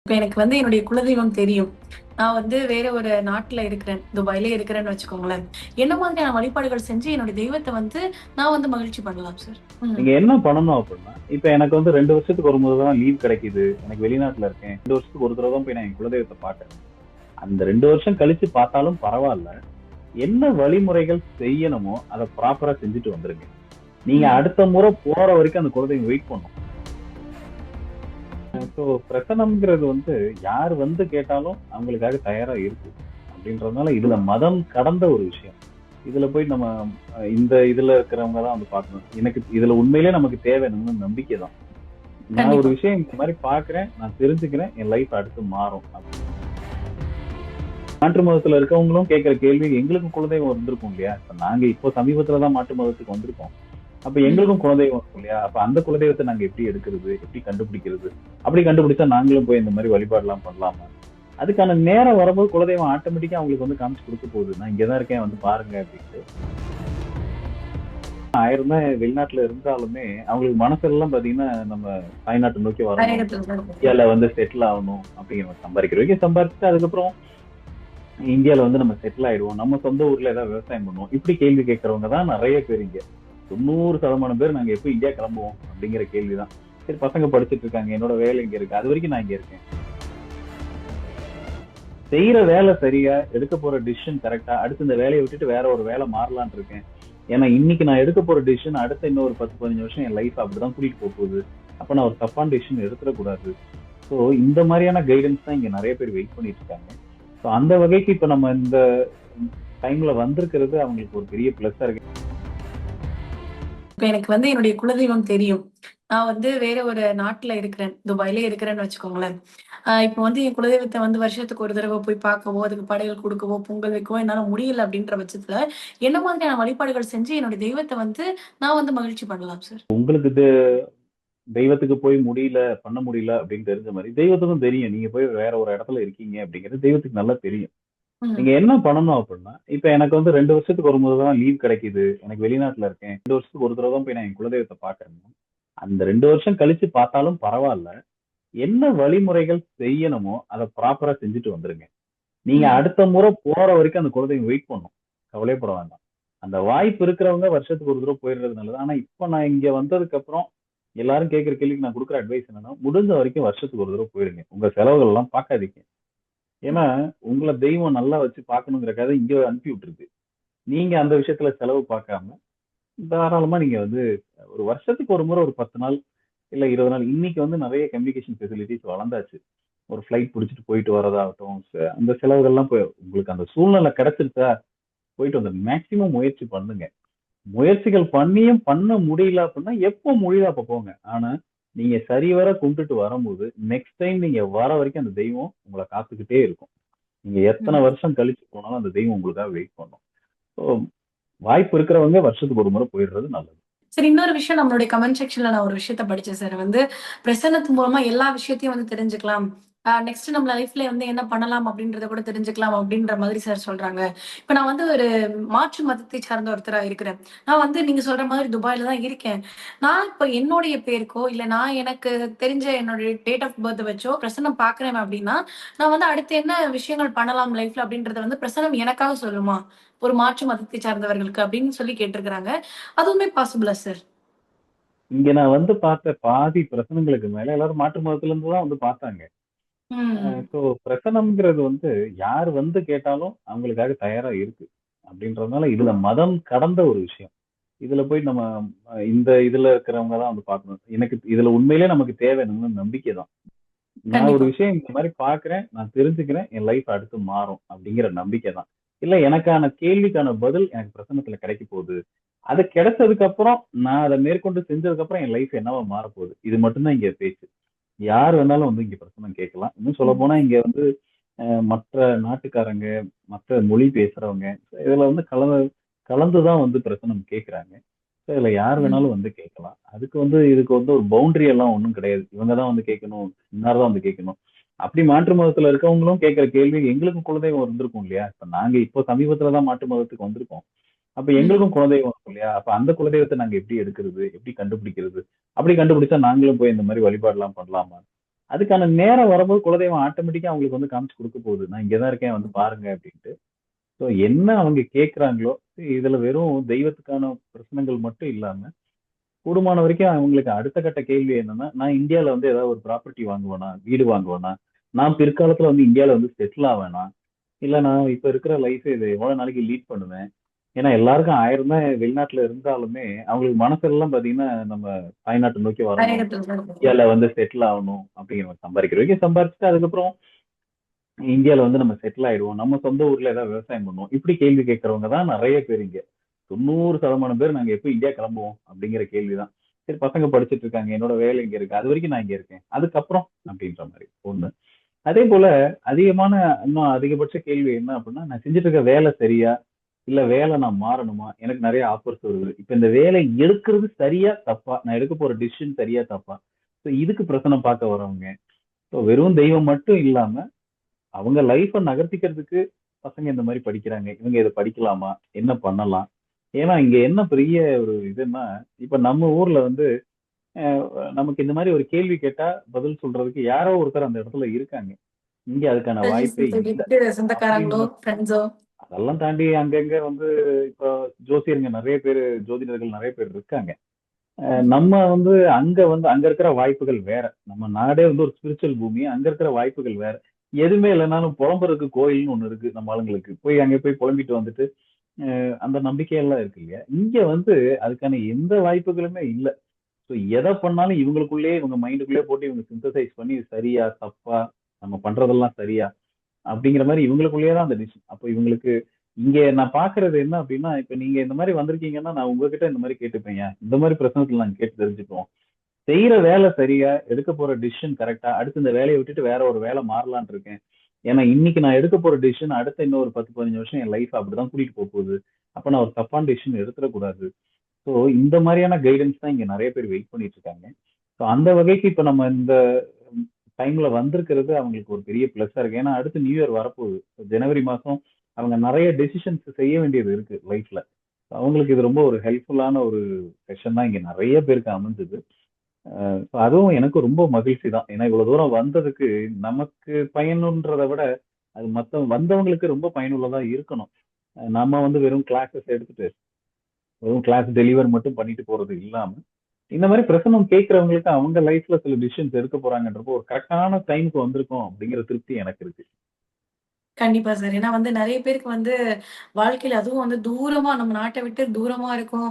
இப்ப எனக்கு என்னுடைய குலதெய்வம் தெரியும். நான் வேற ஒரு நாட்ல இருக்கிறேன். துபாய்ல இருக்கிறேன்னு வச்சுக்கோங்களேன். என்ன மாதிரியான வழிபாடுகள் செஞ்சு என்னுடைய தெய்வத்த நான் மகிழ்ச்சி பண்ணலாம் சார்? ம். நீங்க என்ன பண்ணணும் அப்படின்னா, இப்ப எனக்கு வந்து 2 வருஷத்துக்கு ஒரு முறை தான் லீவ் கிடைக்குது. எனக்கு வெளிநாட்டுல இருக்கேன். 2 வருஷத்துக்கு ஒரு தடவ தான் போய் நான் என் குலதெய்வத்த பார்க்கறேன். அந்த 2 வருஷம் கழிச்சு பார்த்தாலும் பரவால்ல. என்ன வழிமுறைகள் செய்யணுமோ, அத ப்ராப்பரா செஞ்சுட்டு வந்துருங்க. நீங்க ம். அடுத்த முறை போற வரைக்கும் அந்த குலதெய்வம் வெயிட் பண்ணும். ஸோ பிரசனம்ங்கிறது வந்து யார் வந்து கேட்டாலும் அவங்களுக்காக தயாரா இருக்கு. அப்படின்றதுனால இதுல மதம் கடந்த ஒரு விஷயம். இதுல போய் நம்ம இந்த இதுல இருக்கிறவங்க தான் வந்து பார்க்கணும். எனக்கு இதுல உண்மையிலேயே நமக்கு தேவை என்னன்னா நம்பிக்கை தான். நான் ஒரு கண்டிப்பா. விஷயம் இந்த மாதிரி பாக்குறேன், நான் தெரிஞ்சுக்கிறேன், என் லைஃப் அடுத்து மாறும். மாற்று மதத்துல இருக்கவங்களும் கேட்கிற கேள்வி எங்களுக்கும் குலதெய்வம் இருந்திருக்கும் இல்லையா? இப்ப நாங்க இப்போ சமீபத்துலதான் மாற்று மதத்துக்கு வந்திருக்கோம். அப்ப ம். எங்களுக்கும் குலதெய்வம் இருக்கும் இல்லையா? அப்ப அந்த குலதெய்வத்தை நாங்க எப்படி எடுக்கிறது? எப்படி கண்டுபிடிக்கிறது? அப்படி கண்டுபிடிச்சா நாங்களும் போய் இந்த மாதிரி வழிபாடு எல்லாம் பண்ணலாமா? அதுக்கான நேரம் வரும்போது குலதெய்வம் ஆட்டோமேட்டிக்கா அவங்களுக்கு வந்து காமிச்சு கொடுக்க போகுது. நான் இங்கதான் இருக்கேன் வந்து பாருங்க அப்படின்ட்டு. 1000 தான் வெளிநாட்டுல இருந்தாலுமே அவங்களுக்கு மனசெல்லாம் பாத்தீங்கன்னா நம்ம தாய்நாட்டை நோக்கி வரணும். தாயகத்துல தான் இருக்கேன். இந்தியால வந்து செட்டில் ஆகணும் அப்படிங்கிற சம்பாதிக்கிற வரைக்கும் சம்பாதிச்சுட்டு அதுக்கப்புறம் இந்தியால வந்து நம்ம செட்டில் ஆயிடுவோம். நம்ம சொந்த ஊர்ல ஏதாவது விவசாயம் பண்ணுவோம். இப்படி கேள்வி கேட்கறவங்க தான் நிறைய பேர் இங்க. 90% பேர் நாங்க எப்போ இந்தியா கிளம்புவோம் அப்படிங்கிற கேள்விதான். சரி பசங்க படிச்சுட்டு இருக்காங்க. என்னோட வேலை இங்க இருக்கு. அது வரைக்கும் நான் இங்க இருக்கேன். செய்யற வேலை சரியா, எடுக்க போற டிசிஷன் கரெக்டா, அடுத்து இந்த வேலையை விட்டுட்டு வேற ஒரு வேலை மாறலாம்னு இருக்கேன். ஏன்னா இன்னைக்கு நான் எடுக்க போற டிசிஷன் அடுத்த இன்னொரு 10-15 வருஷம் என் லைஃப் அப்படிதான் கூட்டிட்டு போக போகுது. அப்ப நான் ஒரு தப்பான டிசிஷன் எடுத்துடக்கூடாது. ஸோ இந்த மாதிரியான கைடன்ஸ் தான் இங்க நிறைய பேர் வெயிட் பண்ணிட்டு இருக்காங்க. ஸோ அந்த வகைக்கு இப்ப நம்ம இந்த டைம்ல வந்திருக்கிறது அவங்களுக்கு ஒரு பெரிய பிளஸ்ஸா இருக்கு. இப்ப எனக்கு என்னுடைய குலதெய்வம் தெரியும். நான் வேற ஒரு நாட்ல இருக்கிறேன். துபாய்ல இருக்கிறேன்னு வச்சுக்கோங்களேன். இப்ப என் குலதெய்வத்த வருஷத்துக்கு ஒரு தடவ போய் பார்க்கவோ, அதுக்கு படையல் குடுக்கவோ, பொங்கல் வைக்கவோ என்னால முடியல அப்படின்ற பட்சத்துல, என்ன மாதிரியான வழிபாடுகள் செஞ்சு என்னுடைய தெய்வத்த நான் மகிழ்ச்சி பண்ணலாம் சார்? உங்களுக்கு தெய்வத்துக்கு போய் முடியல, பண்ண முடியல அப்படின்னு தெரிஞ்ச மாதிரி தெய்வத்துக்கும் தெரியும். நீங்க போய் வேற ஒரு இடத்துல இருக்கீங்க அப்படிங்கிறது தெய்வத்துக்கு நல்லா தெரியும். நீங்க ம். என்ன பண்ணணும் அப்படின்னா, இப்ப எனக்கு வந்து 2 வருஷத்துக்கு ஒரு முறை தான் லீவ் கிடைக்குது. எனக்கு வெளிநாட்டுல இருக்கேன். 2 வருஷத்துக்கு ஒரு தடவ தான் போய் நான் என் குலதெய்வத்த பார்க்கறேன். அந்த 2 வருஷம் கழிச்சு பார்த்தாலும் பரவால்ல. என்ன வழிமுறைகள் செய்யணுமோ அத ப்ராப்பரா செஞ்சுட்டு வந்துருங்க. நீங்க ம். அடுத்த முறை போற வரைக்கும் அந்த குலதெய்வம் வெயிட் பண்ணும். கவலையப்பட வேண்டாம். அந்த வாய்ப்பு இருக்கிறவங்க வருஷத்துக்கு ஒரு தடவ போயிடுறது நல்லது. ஆனா இப்ப நான் இங்க வந்ததுக்கு அப்புறம் எல்லாரும் கேட்கிற கேள்விக்கு நான் குடுக்குற அட்வைஸ் என்னன்னா, முடிஞ்ச வரைக்கும் வருஷத்துக்கு ஒரு தடவ போயிடுங்க. உங்க செலவுகள் எல்லாம் பார்க்காதீங்க. ஏன்னா, உங்கள தெய்வம் நல்லா வச்சு பார்க்கணுங்கிறக்காக இங்க அனுப்பி விட்டுருக்கு. நீங்க அந்த விஷயத்துல செலவு பார்க்காம, தாராளமா நீங்க வந்து ஒரு வருஷத்துக்கு ஒரு முறை ஒரு 10 நாள், இல்ல 20 நாள். இன்னைக்கு வந்து நெறைய கம்யூனிகேஷன் ஃபெசிலிட்டீஸ் வளர்ந்தாச்சு. ஒரு ஃப்ளைட் புடிச்சுட்டு போயிட்டு வரதாகட்டும், அந்த செலவுகள்லாம் உங்களுக்கு அந்த சூழ்நிலை கிடைச்சிருச்சா, போயிட்டு வந்துருங்க. மேக்ஸிமம் முயற்சி பண்ணுங்க. முயற்சிகள் பண்ணியும் பண்ண முடியல அப்படின்னா, எப்போ முடியுதோ அப்ப போங்க. ஆனா, நீங்க சரிவர கும்பிட்டுட்டு வரும்போது, நெக்ஸ்ட் டைம் நீங்க வர வரைக்கும் அந்த தெய்வம் உங்கள காத்துக்கிட்டே இருக்கும். நீங்க எத்தன ம். வருஷம் கழிச்சு போனாலும் அந்த தெய்வம் உங்களுக்காக வெயிட் பண்ணும். ஸோ வாய்ப்பு இருக்கிறவங்க வருஷத்துக்கு ஒரு முறை போயிடுறது நல்லது. சரி, இன்னொரு விஷயம் நம்மளுடைய கமெண்ட் செக்ஷன்ல நான் ஒரு விஷயத்த படிச்சேன் சார். பிரசன்னத்து மூலமா எல்லா விஷயத்தையும் தெரிஞ்சுக்கலாம். நெக்ஸ்ட் நம்ம லைஃப்ல என்ன பண்ணலாம் அப்படின்றத கூட தெரிஞ்சுக்கலாம் அப்படின்ற மாதிரி சார் சொல்றாங்க. இப்ப நான் ஒரு மாற்று மதத்தை சார்ந்த ஒருத்தரா இருக்கிறேன். நான் நீங்க சொல்ற மாதிரி துபாய்ல தான் இருக்கேன். நான் இப்ப என்னுடைய பேருக்கோ, இல்ல நான் எனக்கு தெரிஞ்ச என்னுடைய டேட் ஆஃப் பர்த் வச்சோ பிரசன்னம் பார்க்கிறேன் அப்படின்னா, நான் அடுத்து என்ன விஷயங்கள் பண்ணலாம் லைஃப்ல அப்படின்றத பிரசன்னம் எனக்காக சொல்லுமா? ஒரு மாற்று மதத்தை சார்ந்தவர்களுக்கு அப்படின்னு சொல்லி கேட்டிருக்கிறாங்க. அதுவுமே பாசிபிளா சார்? இங்க நான் வந்து பார்த்த பாதி பிரசனங்களுக்கு மேல எல்லாரும் மாற்று மதத்துல இருந்து தான் வந்து பார்த்தாங்க. ம். ஸோ பிரசனம்ங்கிறது வந்து யார் வந்து கேட்டாலும் அவங்களுக்காக தயாரா இருக்கு. அப்படின்றதுனால இதுல மதம் கடந்த ஒரு விஷயம். இதுல போய் நம்ம இந்த இதுல இருக்கிறவங்க தான் வந்து பார்க்கணும். எனக்கு இதுல உண்மையிலேயே நமக்கு தேவை என்னன்னா நம்பிக்கை தான். நான் ஒரு கண்டிப்பா. விஷயம் இந்த மாதிரி பார்க்கிறேன், நான் தெரிஞ்சுக்கிறேன், என் லைஃப் அடுத்து மாறும் அப்படிங்கிற நம்பிக்கை தான். இல்ல எனக்கான கேள்விக்கான பதில் எனக்கு பிரசன்னத்துல கிடைக்க போகுது. அது கிடைச்சதுக்கு அப்புறம் நான் அதை மேற்கொண்டு செஞ்சதுக்கு அப்புறம் என் லைஃப் என்னவா மாறப்போகுது. இது மட்டும்தான் இங்க பேச்சு. யார் வேணாலும் வந்து இங்க பிரசன்னம் கேட்கலாம். இன்னும் சொல்ல ம். போனா இங்க வந்து மற்ற நாட்டுக்காரங்க, மற்ற மொழி பேசுறவங்க இதுல வந்து கலந்துதான் வந்து பிரசனம் கேட்கறாங்க. இதுல யார் ம். வேணாலும் வந்து கேட்கலாம். அதுக்கு வந்து இதுக்கு வந்து ஒரு பவுண்டரி எல்லாம் ஒண்ணும் கிடையாது. இவங்க தான் வந்து கேட்கணும், இன்னார் தான் வந்து கேட்கணும். அப்படி மாற்று மதத்துல இருக்கவங்களும் கேட்கிற கேள்வி எங்களுக்கும் குலதெய்வம் இருந்திருக்கும் இல்லையா? இப்ப நாங்க இப்போ சமீபத்துல தான் மாற்று மதத்துக்கு வந்திருக்கோம். அப்ப ம். எங்களுக்கும் குலதெய்வம் இருக்கும் இல்லையா? அப்ப அந்த குலதெய்வத்த நாங்க எப்படி எடுக்கிறது? எப்படி கண்டுபிடிக்கிறது? அப்படி கண்டுபிடிச்சா நாங்களும் போய் இந்த மாரி வழிபாடுலாம் பண்ணலாமா? அதுக்கான நேரம் வரும்போது குலதெய்வம் ஆட்டோமேட்டிக்கா அவங்களுக்கு வந்து காமிச்சு கொடுக்க போகுது. நான் இங்கதான் இருக்கேன், வந்து பாருங்க அப்படின்ட்டு. ஸோ என்ன அவங்க கேட்கறாங்களோ, இதுல வெறும் தெய்வத்துக்கான பிரச்சனைகள் மட்டும் இல்லாம, கூடுமான வரைக்கும் அவங்களுக்கு அடுத்த கட்ட கேள்வி என்னன்னா, நான் இந்தியால வந்து ஏதாவது ஒரு ப்ராப்பர்ட்டி வாங்குவேனா, வீடு வாங்குவேனா, நான் பிற்காலத்துல வந்து இந்தியால வந்து செட்டில் ஆவேனா, இல்ல நான் இப்ப இருக்கிற லைஃப் இது எவ்வளவு நாளைக்கு லீட் பண்ணுவேன். ஏன்னா எல்லாருக்கும் 1000 தான் வெளிநாட்டுல இருந்தாலுமே அவங்களுக்கு மனசெல்லாம் பாத்தீங்கன்னா நம்ம தாய்நாட்டை நோக்கி வரணும், தாயகத்துல தான் இருக்கும். இந்தியால வந்து செட்டில் ஆகணும் அப்படிங்கிற மாதிரி சம்பாதிக்கிற வரைக்கும் சம்பாரிச்சுட்டு அதுக்கப்புறம் இந்தியால வந்து நம்ம செட்டில் ஆயிடுவோம், நம்ம சொந்த ஊர்ல ஏதாவது விவசாயம் பண்ணுவோம், இப்படி கேள்வி கேட்கறவங்க தான் நிறைய பேர் இங்க. 90% பேர் நாங்க எப்போ இந்தியா கிளம்புவோம் அப்படிங்கிற கேள்விதான். சரி, பசங்க படிச்சுட்டு இருக்காங்க, என்னோட வேலை இங்க இருக்கு, அது வரைக்கும் நான் இங்க இருக்கேன், அதுக்கப்புறம் அப்படின்ற மாதிரி ஒண்ணு. அதே போல அதிகமான இன்னும் அதிகபட்ச கேள்வி என்ன அப்படின்னா, நான் செஞ்சுட்டு இருக்க வேலை சரியா, இல்ல வேலை நான் மாறணுமா, எனக்கு நிறைய ஆஃபர்ஸ் வருது, இப்ப இந்த வேலை எடுக்கிறது சரியா தப்பா, நான் எடுக்க போற டிசிஷன் சரியா தப்பா. ஸோ இதுக்கு பிரச்சனை பார்க்க வரவங்க. ஸோ வெறும் தெய்வம் மட்டும் இல்லாம அவங்க லைஃப்பை நகர்த்திக்கிறதுக்கு பசங்க இந்த மாதிரி படிக்கிறாங்க, இவங்க இதை படிக்கலாமா, என்ன பண்ணலாம். ஏன்னா இங்க என்ன பெரிய ஒரு இதுன்னா, இப்ப நம்ம ஊர்ல வந்து அஹ், நமக்கு இந்த மாதிரி ஒரு கேள்வி கேட்டா பதில் சொல்றதுக்கு யாரோ ஒருத்தர் அந்த இடத்துல இருக்காங்க. இங்க அதுக்கான வாய்ப்பே இல்லை சொந்தக்காரங்களோ, அப்படின்ற. ஃப்ரெண்ட்ஸோ. அதெல்லாம் தாண்டி அங்கங்க வந்து இப்போ ஜோசியருங்க நிறைய பேர், ஜோதிடர்கள் நிறைய பேர் இருக்காங்க. நம்ம வந்து அங்க இருக்கிற வாய்ப்புகள் வேற. நம்ம நாடே வந்து ஒரு ஸ்பிரிச்சுவல் பூமி, அங்க இருக்கிற வாய்ப்புகள் வேற. எதுவுமே இல்லைனாலும் புலம்புறதுக்கு கோயில்னு ஒண்ணு இருக்கு நம்ம ஆளுங்களுக்கு, போய் அங்க போய் புலம்பிட்டு வந்துட்டு அந்த நம்பிக்கையெல்லாம் இருக்கு இல்லையா. இங்க வந்து அதுக்கான எந்த வாய்ப்புகளுமே இல்ல. ஸோ எதை பண்ணாலும் இவங்களுக்குள்ளேயே, இவங்க மைண்டுக்குள்ளேயே போட்டு இவங்க சிந்தசைஸ் பண்ணி இது சரியா தப்பா, நம்ம பண்றதெல்லாம் சரியா அப்படிங்கிற மாதிரி இவங்களுக்குள்ளேயே தான் அந்த டிசிஷன். அப்போ இவங்களுக்கு இங்க நான் பாக்குறது என்ன அப்படின்னா, இப்ப நீங்க இந்த மாதிரி வந்திருக்கீங்கன்னா நான் உங்ககிட்ட இந்த மாதிரி கேட்டுப்பேன், இந்த மாதிரி பிரச்சனத்துல நாங்க கேட்டு தெரிஞ்சுப்போம். செய்யற வேலை சரியா, எடுக்க போற டிசிஷன் கரெக்டா, அடுத்து இந்த வேலையை விட்டுட்டு வேற ஒரு வேலை மாறலாம்னு இருக்கேன். ஏன்னா இன்னைக்கு நான் எடுக்க போற டிசிஷன் அடுத்த இன்னொரு 10 15 வருஷம் என் லைஃப் அப்படிதான் கூட்டிட்டு போக போகுது. அப்ப நான் ஒரு தப்பான டிசிஷன் எடுத்துடக்கூடாது. ஸோ இந்த மாதிரியான கைடன்ஸ் தான் இங்க நிறைய பேர் வெயிட் பண்ணிட்டு இருக்காங்க. ஸோ அந்த வகைக்கு இப்ப நம்ம இந்த டைம்ல வந்திருக்கிறது அவங்களுக்கு ஒரு பெரிய பிளஸ்ஸா இருக்கு. ஏன்னா அடுத்து நியூ இயர் வரப்போகுது. ஜனவரி மாசம் அவங்க நிறைய டெசிஷன்ஸ் செய்ய வேண்டியது இருக்கு லைஃப்ல. அவங்களுக்கு இது ரொம்ப ஒரு ஹெல்ப்ஃபுல்லான ஒரு செஷன் தான் இங்க நிறைய பேருக்கு அமைஞ்சது. அதுவும் எனக்கு ரொம்ப மகிழ்ச்சி தான். ஏன்னா இவ்வளவு தூரம் வந்ததுக்கு நமக்கு பயனுன்றத விட அது மத்த வந்தவங்களுக்கு ரொம்ப பயனுள்ளதா இருக்கணும். நம்ம வந்து வெறும் கிளாஸஸ் எடுத்துட்டு வெறும் கிளாஸ் டெலிவர் மட்டும் பண்ணிட்டு போறது இல்லாம, இந்த மாதிரி பிரசன்னம் கேட்கறவங்களுக்கு அவங்க லைஃப்ல சில டிசிஷன்ஸ் எடுக்க போறாங்கன்றப்போ ஒரு கரெக்டான டைமுக்கு வந்திருக்கோம் அப்படிங்கிற திருப்தி எனக்கு இருக்கு. கண்டிப்பா சார். ஏன்னா வந்து நெறைய பேருக்கு வந்து வாழ்க்கையில அதுவும் வந்து தூரமா நம்ம நாட்ட விட்டு தூரமா இருக்கோம்.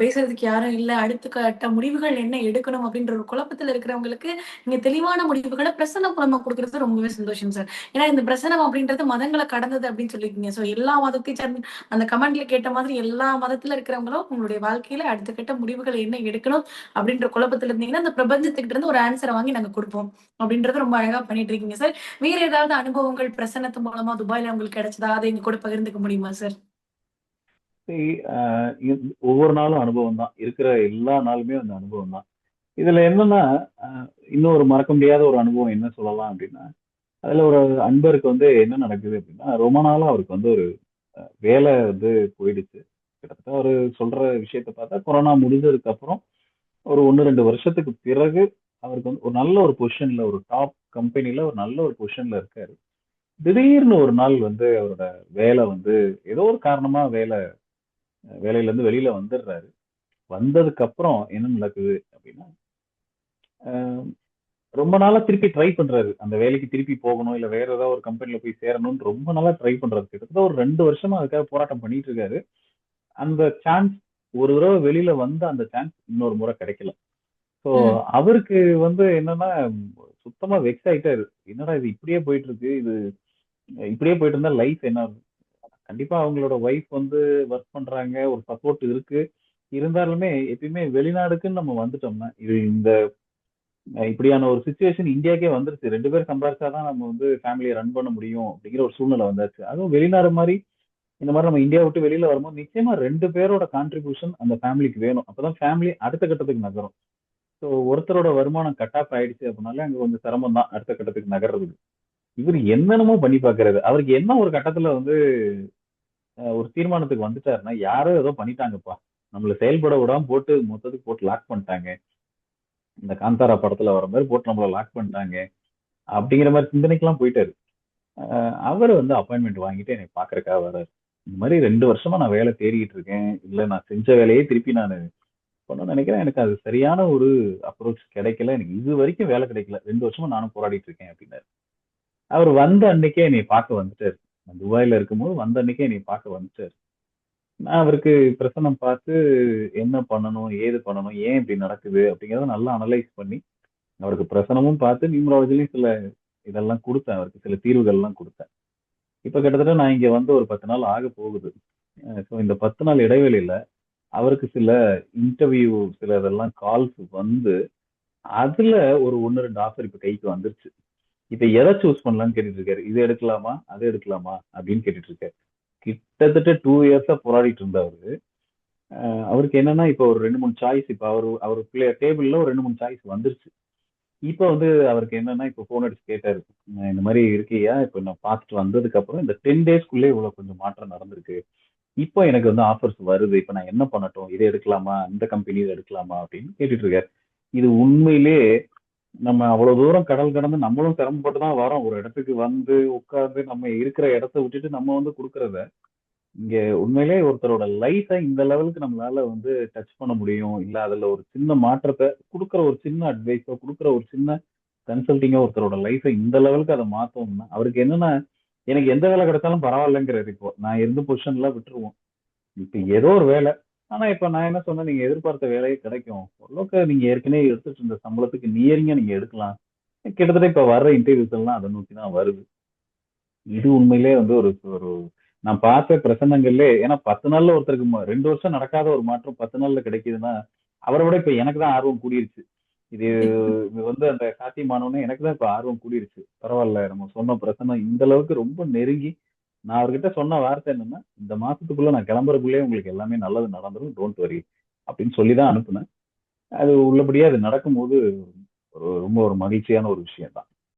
பேசுறதுக்கு யாரும் இல்ல. அடுத்த கட்ட முடிவுகள் என்ன எடுக்கணும் அப்படின்ற ஒரு குழப்பத்துல இருக்கிறவங்களுக்கு, நீங்க தெளிவான முடிவுகள பிரசன்னம் மூலமா குடுக்குறது ரொம்பவே சந்தோஷம் சார். ஏன்னா இந்த பிரசனம் அப்படின்றது மதங்கள கடந்தது அப்படின்னு சொல்லியிருக்கீங்க. ஸோ எல்லா மதத்தை சார்ந்த அந்த கமெண்ட்ல கேட்ட மாதிரி எல்லா மதத்துல இருக்கிறவங்களும் உங்களுடைய வாழ்க்கையில அடுத்த கட்ட முடிவுகள் என்ன எடுக்கணும் அப்படின்ற குழப்பத்துல இருந்தீங்கன்னா, அந்த பிரபஞ்சத்துக்கிட்ட இருந்து ஒரு ஆன்ஸர வாங்கி நாங்க குடுப்போம். அப்படின்றத ரொம்ப அழகா பண்ணிட்டு இருக்கீங்க சார். வேற ஏதாவது அனுபவங்கள் பிரசன்னத்து மூலமா துபாய்ல உங்களுக்கு கிடைச்சதா? அத எங்க கூட பகிர்ந்துக்க முடியுமா சார்? சரி, ஒவ்வொரு நாளும் அனுபவம் தான். இருக்கிற எல்லா நாளுமே அந்த அனுபவம் தான். இதுல என்னன்னா, இன்னும் ஒரு மறக்க முடியாத ஒரு அனுபவம் என்ன சொல்லலாம் அப்படின்னா, அதுல ஒரு அன்பருக்கு வந்து என்ன நடக்குது அப்படின்னா, ரொம்ப நாளா அவருக்கு வந்து ஒரு வேலை வந்து போயிடுச்சு. கிட்டத்தட்ட அவரு சொல்ற விஷயத்த பார்த்தா கொரோனா முடிஞ்சதுக்கு அப்புறம் ஒரு 1 2 வருஷத்துக்கு பிறகு அவருக்கு வந்து ஒரு நல்ல ஒரு பொசிஷன்ல, ஒரு டாப் கம்பெனில ஒரு நல்ல ஒரு பொசிஷன்ல இருக்காரு. திடீர்னு ஒரு நாள் வந்து அவரோட வேலை வந்து ஏதோ ஒரு காரணமா வேலையில இருந்து வெளியில வந்துடுறாரு. வந்ததுக்கு அப்புறம் என்ன நடக்குது அப்படின்னா, அஹ் ரொம்ப நாளா திருப்பி ட்ரை பண்றாரு அந்த வேலைக்கு திருப்பி போகணும், இல்ல வேற ஏதாவது ஒரு கம்பெனில போய் சேரணும்னு ரொம்ப நாளா ட்ரை பண்றாரு. கிட்டத்தட்ட ஒரு 2 வருஷமா அதுக்காக போராட்டம் பண்ணிட்டு இருக்காரு. அந்த சான்ஸ், ஒரு தடவை வெளியில வந்த அந்த சான்ஸ் இன்னொரு முறை கிடைக்கல. ஸோ ம். அவருக்கு வந்து என்னன்னா, சுத்தமா வெக்ஸ் ஆயிட்டாரு. என்னடா இது இப்படியே போயிட்டு இருக்கு, இது இப்படியே போயிட்டு இருந்தா லைஃப் என்ன ஆகும்? கண்டிப்பா அவங்களோட ஒய்ஃப் வந்து ஒர்க் பண்றாங்க, ஒரு சப்போர்ட் இருக்கு. இருந்தாலுமே எப்பயுமே வெளிநாடுக்குன்னு நம்ம வந்துட்டோம்னா, இது இந்த இப்படியான ஒரு சுச்சுவேஷன் இந்தியாக்கே வந்துருச்சு. 2 பேர் சம்பாரிச்சாதான் நம்ம வந்து ஃபேமிலியை ரன் பண்ண முடியும் அப்படிங்கிற ஒரு சூழ்நிலை வந்தாச்சு. அதுவும் வெளிநாடு மாதிரி இந்த மாதிரி நம்ம இந்தியா விட்டு வெளியில வரும்போது நிச்சயமா 2 பேரோட கான்ட்ரிபியூஷன் அந்த ஃபேமிலிக்கு வேணும். அப்பதான் ஃபேமிலி அடுத்த கட்டத்துக்கு நகரும். ஸோ ஒருத்தரோட வருமானம் கட் ஆஃப் ஆயிடுச்சு அப்படின்னாலே அங்க கொஞ்சம் சிரமம் தான் அடுத்த கட்டத்துக்கு நகர்றதுக்கு. இவர் என்னென்னமோ பண்ணி பாக்குறாரு. அவருக்கு என்ன ஒரு கட்டத்துல வந்து ஒரு தீர்மானத்துக்கு வந்துட்டாருன்னா, யாரோ ஏதோ பண்ணிட்டாங்கப்பா, நம்மள செயல்பட விடாம போட்டு மொத்தத்துக்கு போட்டு லாக் பண்ணிட்டாங்க. இந்த காந்தாரா படத்துல வர மாதிரி போட்டு நம்மள லாக் பண்ணிட்டாங்க அப்படிங்கிற மாதிரி சிந்தனைக்கெல்லாம் போயிட்டாரு. அவர் வந்து அப்பாயின்மெண்ட் வாங்கிட்டு என்னை பாக்குறதுக்காக வர்றாரு. இந்த மாதிரி 2 வருஷமா நான் வேலை தேடிட்டு இருக்கேன், இல்ல நான் செஞ்ச வேலையே திருப்பி நான் பண்ணணும்னு நினைக்கிறேன், எனக்கு அது சரியான ஒரு அப்ரோச் கிடைக்கல, எனக்கு இது வரைக்கும் வேலை கிடைக்கல, 2 வருஷமா நானும் போராடிட்டு இருக்கேன் அப்படின்னாரு. அவர் வந்த அன்னைக்கே என்னை பார்க்க வந்துட்டாரு. நான் துபாயில இருக்கும்போது வந்த அன்னைக்கே என்னை பார்க்க வந்துட்டாரு. நான் அவருக்கு பிரசன்னம் பார்த்து என்ன பண்ணணும், ஏது பண்ணணும், ஏன் இப்படி நடக்குது அப்படிங்கிறத நல்லா அனலைஸ் பண்ணி அவருக்கு பிரசனமும் பார்த்து நியூமராலஜிலையும் சில இதெல்லாம் கொடுத்தேன், அவருக்கு சில தீர்வுகள்லாம் கொடுத்தேன். இப்ப கிட்டத்தட்ட நான் இங்க வந்து ஒரு 10 நாள் ஆக போகுது. ஸோ இந்த 10 நாள் இடைவெளியில அவருக்கு சில இன்டர்வியூ சில இதெல்லாம் கால்ஸ் வந்து அதுல ஒரு 1, 2 ஆஃபர் இப்ப கைக்கு வந்துருச்சு. இப்ப எதை சூஸ் பண்ணலாம்னு கேட்டுட்டு இருக்காரு. இது எடுக்கலாமா, அது எடுக்கலாமா அப்படின்னு கேட்டுட்டு இருக்காரு. கிட்டத்தட்ட 2 இயர்ஸா போராடிட்டு இருந்தவரு. அவருக்கு என்னன்னா இப்ப ஒரு 2, 3 சாய்ஸ் இப்ப அவர் டேபிள்ல ஒரு 2, 3 சாய்ஸ் வந்துருச்சு. இப்ப வந்து அவருக்கு என்னன்னா இப்ப போன் அடிச்சு கேட்டாரு. இந்த மாதிரி இருக்கியா, இப்ப நான் பார்த்துட்டு வந்ததுக்கு அப்புறம் இந்த 10 டேஸ்க்குள்ளே இவ்வளவு கொஞ்சம் மாற்றம் நடந்திருக்கு. இப்போ எனக்கு வந்து ஆஃபர்ஸ் வருது. இப்ப நான் என்ன பண்ணட்டும்? இதை எடுக்கலாமா? இந்த கம்பெனி இதை எடுக்கலாமா? அப்படின்னு கேட்டுட்டு இருக்காரு. இது உண்மையிலே நம்ம அவ்வளவு தூரம் கடல் கடந்து நம்மளும் சிரமப்பட்டு தான் வரோம். ஒரு இடத்துக்கு வந்து உட்கார்ந்து நம்ம இருக்கிற இடத்த விட்டுட்டு நம்ம வந்து கொடுக்கறத இங்க உண்மையிலே ஒருத்தரோட லைஃபை இந்த லெவலுக்கு நம்மளால வந்து டச் பண்ண முடியும். இல்ல அதுல ஒரு சின்ன மாற்றத்தை குடுக்குற ஒரு சின்ன அட்வைஸோ, குடுக்குற ஒரு சின்ன கன்சல்டிங்கோ ஒருத்தரோட லைஃபை இந்த லெவலுக்கு அதை மாத்தோம்னா, அவருக்கு என்னன்னா, எனக்கு எந்த வேலை கிடைச்சாலும் பரவாயில்லைங்கிறாரு இப்போ. நான் இருந்த பொசிஷன்லாம் விட்டுருவோம். இப்ப ஏதோ ஒரு வேலை. ஆனா இப்ப நான் என்ன சொன்னேன், நீங்க எதிர்பார்த்த வேலையே கிடைக்கும். ஓரளவுக்கு நீங்க ஏற்கனவே எடுத்துட்டு இருந்த சம்பளத்துக்கு நியரிங்கா நீங்க எடுக்கலாம். கிட்டத்தட்ட இப்ப வர்ற இன்டர்வியூஸ் எல்லாம் அதை நோக்கி தான் வருது. இது உண்மையிலே வந்து ஒரு ஒரு நான் பார்த்த பிரசன்னங்கள்லே ஏன்னா 10 நாள்ல ஒருத்தருக்கு 2 வருஷம் நடக்காத ஒரு மாற்றம் 10 நாள்ல கிடைக்குதுன்னா அவரை விட இப்ப எனக்கு தான் ஆர்வம் கூடிருச்சு. இது இது வந்து அந்த சாத்தியமானோடனே எனக்கு தான் இப்ப ஆர்வம் கூடிருச்சு. பரவாயில்ல நம்ம சொன்ன பிரசன்னம் இந்த அளவுக்கு ரொம்ப நெருங்கி நான் அவர்கிட்ட சொன்ன வார்த்தை என்னன்னா, இந்த மாசத்துக்குள்ள நான் கிளம்புறதுக்குள்ளே உங்களுக்கு எல்லாமே நல்லது நடந்துரும், டோன்ட் வரி அப்படின்னு சொல்லி தான் அனுப்புனேன். அது உள்ளபடியே அது நடக்கும்போது ரொம்ப ஒரு மகிழ்ச்சியான ஒரு விஷயம் தான்.